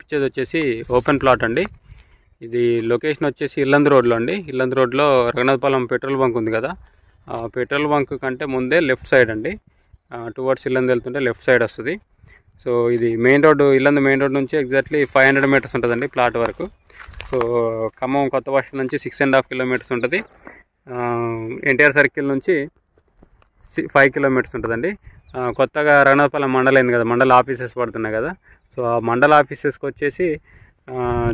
కనిపించేది వచ్చేసి open plot అండి. ఇది లొకేషన్ వచ్చేసి ఇల్లందు రోడ్లో అండి. ఇల్లందు రోడ్లో రఘునాథపాలెం పెట్రోల్ బంక్ ఉంది కదా, ఆ పెట్రోల్ బంక్ కంటే ముందే లెఫ్ట్ సైడ్ అండి. టువర్డ్స్ ఇల్లందు వెళ్తుంటే లెఫ్ట్ సైడ్ వస్తుంది. సో ఇది main road, Yellandu main road నుంచి ఎగ్జాక్ట్లీ 500 మీటర్స్ ఉంటుందండి ప్లాట్ వరకు. సో ఖమ్మం కొత్త బస్ స్టాండ్ నుంచి 6.5 కిలోమీటర్స్ ఉంటుంది. ఎన్టీఆర్ సర్కిల్ నుంచి 5 కిలోమీటర్స్ ఉంటుందండి. కొత్తగా రఘునాథపాలెం మండలం అయింది కదా, మండల ఆఫీసెస్ పడుతున్నాయి కదా. సో ఆ మండల ఆఫీసెస్కి వచ్చేసి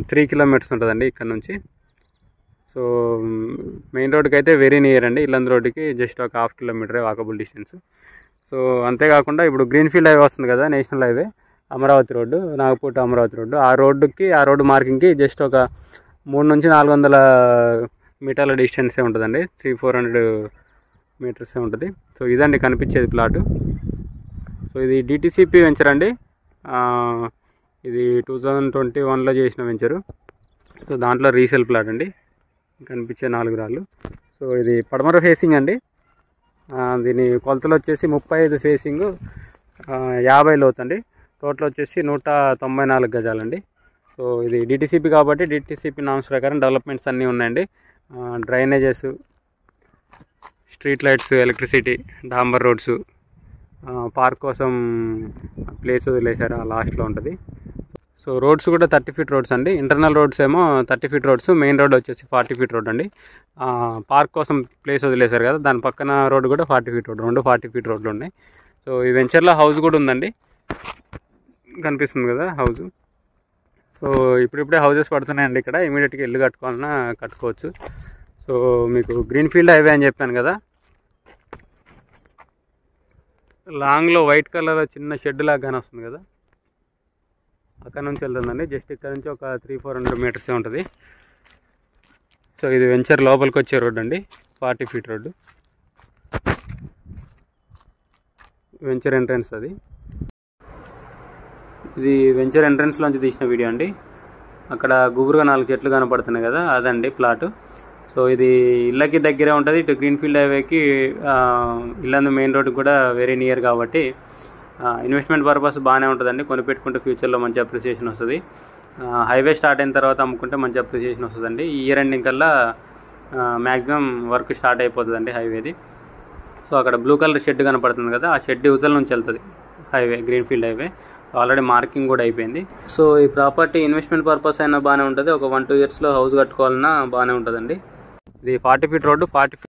3 కిలోమీటర్స్ ఉంటుందండి ఇక్కడ నుంచి. సో మెయిన్ రోడ్కి అయితే వెరీ నియర్ అండి. ఇల్లందు రోడ్డుకి జస్ట్ ఒక 1/2 కిలోమీటరే వాకబుల్ డిస్టెన్స్. సో అంతేకాకుండా ఇప్పుడు గ్రీన్ఫీల్డ్ హైవే వస్తుంది కదా, national highway Amaravati road, Nagpur to Amaravati road, ఆ రోడ్డు మార్కింగ్కి జస్ట్ ఒక 300 నుంచి 400 మీటర్ల డిస్టెన్సే ఉంటుందండి. 300-400 మీటర్సే ఉంటుంది. సో ఇదండి కనిపించేది ప్లాటు. సో ఇది డిటిసిపి వెంచర్ అండి. ఇది 2021లో చేసిన వెంచరు. సో దాంట్లో రీసేల్ ప్లాట్ అండి, కనిపించే 4 రాళ్ళు. సో ఇది పడమర ఫేసింగ్ అండి. దీని కొలతలు వచ్చేసి 35 ఫేసింగ్, 50 లోతు అండి. టోటల్ వచ్చేసి 194 గజాలండి. సో ఇది డిటిసిపి కాబట్టి డిటిసిపి నామ్స్ ప్రకారం డెవలప్మెంట్స్ అన్నీ ఉన్నాయండి. డ్రైనేజెస్, స్ట్రీట్ లైట్స్, ఎలక్ట్రిసిటీ, డాంబర్ రోడ్స్, పార్క్ కోసం ప్లేస్ వదిలేశారు, ఆ లాస్ట్లో ఉంటుంది. సో రోడ్స్ కూడా 30 ఫీట్ రోడ్స్ అండి. ఇంటర్నల్ రోడ్స్ ఏమో 30 ఫీట్ రోడ్స్, మెయిన్ రోడ్ వచ్చేసి 40 ఫీట్ రోడ్ అండి. పార్క్ కోసం ప్లేస్ వదిలేశారు కదా, దాని పక్కన రోడ్డు కూడా 40 ఫీట్ రోడ్, 2 40 ఫీట్ రోడ్లు ఉన్నాయి. సో ఈ వెంచర్లో హౌస్ కూడా ఉందండి, కనిపిస్తుంది కదా హౌస్. సో ఇప్పుడిప్పుడే హౌజెస్ పడుతున్నాయండి ఇక్కడ. ఇమీడియట్గా ఇల్లు కట్టుకోవాలన్నా కట్టుకోవచ్చు. సో మీకు గ్రీన్ఫీల్డ్ హైవే అని చెప్పాను కదా, లాంగ్లో వైట్ కలర్ చిన్న షెడ్ లాగానే వస్తుంది కదా, అక్కడ నుంచి వెళ్తుందండి. జస్ట్ ఇక్కడ నుంచి ఒక 300-400 మీటర్సే ఉంటుంది. సో ఇది వెంచర్ లోపలికి వచ్చే రోడ్ అండి, 40 ఫీట్ రోడ్డు. వెంచర్ ఎంట్రన్స్ అది. ఇది వెంచర్ ఎంట్రన్స్లోంచి తీసిన వీడియో అండి. అక్కడ గుబురుగా 4 చెట్లు కనపడుతున్నాయి కదా, అదండి ప్లాటు. సో ఇది ఇళ్ళకి దగ్గరే ఉంటుంది. ఇటు గ్రీన్ఫీల్డ్ హైవేకి ఇల్లందు మెయిన్ రోడ్కి కూడా వెరీ నియర్ కాబట్టి ఇన్వెస్ట్మెంట్ పర్పస్ బాగానే ఉంటుందండి. కొనిపెట్టుకుంటే ఫ్యూచర్లో మంచి అప్రిసియేషన్ వస్తుంది. హైవే స్టార్ట్ అయిన తర్వాత అమ్ముకుంటే మంచి అప్రిసియేషన్ వస్తుందండి. ఈ ఇయర్ ఎండింగ్ కల్లా మ్యాక్సిమం వర్క్ స్టార్ట్ అయిపోతుందండి హైవేది. సో అక్కడ బ్లూ కలర్ షెడ్ కనపడుతుంది కదా, ఆ షెడ్ యువతల నుంచి వెళ్తుంది highway, greenfield highway. Already marking కూడా అయిపోయింది. సో ఈ ప్రాపర్టీ ఇన్వెస్ట్మెంట్ పర్పస్ అయినా బాగానే ఉంటుంది. ఒక 1-2 ఇయర్స్లో హౌస్ కట్టుకోవాలన్నా బాగానే ఉంటుందండి. ఇది 40 ఫీట్ రోడ్డు, 40